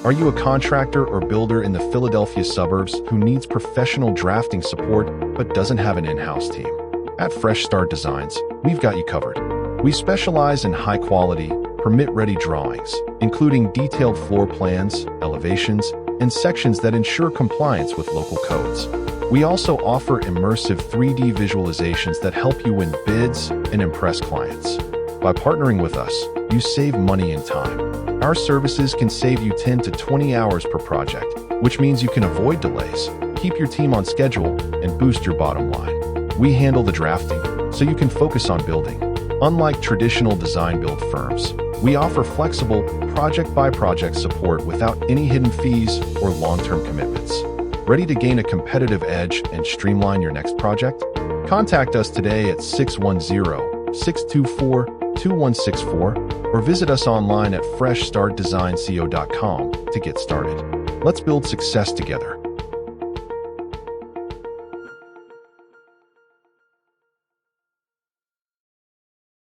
Are you a contractor or builder in the Philadelphia suburbs who needs professional drafting support but doesn't have an in-house team? At Fresh Start Designs, we've got you covered. We specialize in high-quality, permit-ready drawings, including detailed floor plans, elevations, and sections that ensure compliance with local codes. We also offer immersive 3D visualizations that help you win bids and impress clients. By partnering with us, you save money and time. Our services can save you 10 to 20 hours per project, which means you can avoid delays, keep your team on schedule, and boost your bottom line. We handle the drafting, so you can focus on building. Unlike traditional design-build firms, we offer flexible, project-by-project support without any hidden fees or long-term commitments. Ready to gain a competitive edge and streamline your next project? Contact us today at 610-624-2164 or visit us online at freshstartdesignco.com to get started. Let's build success together.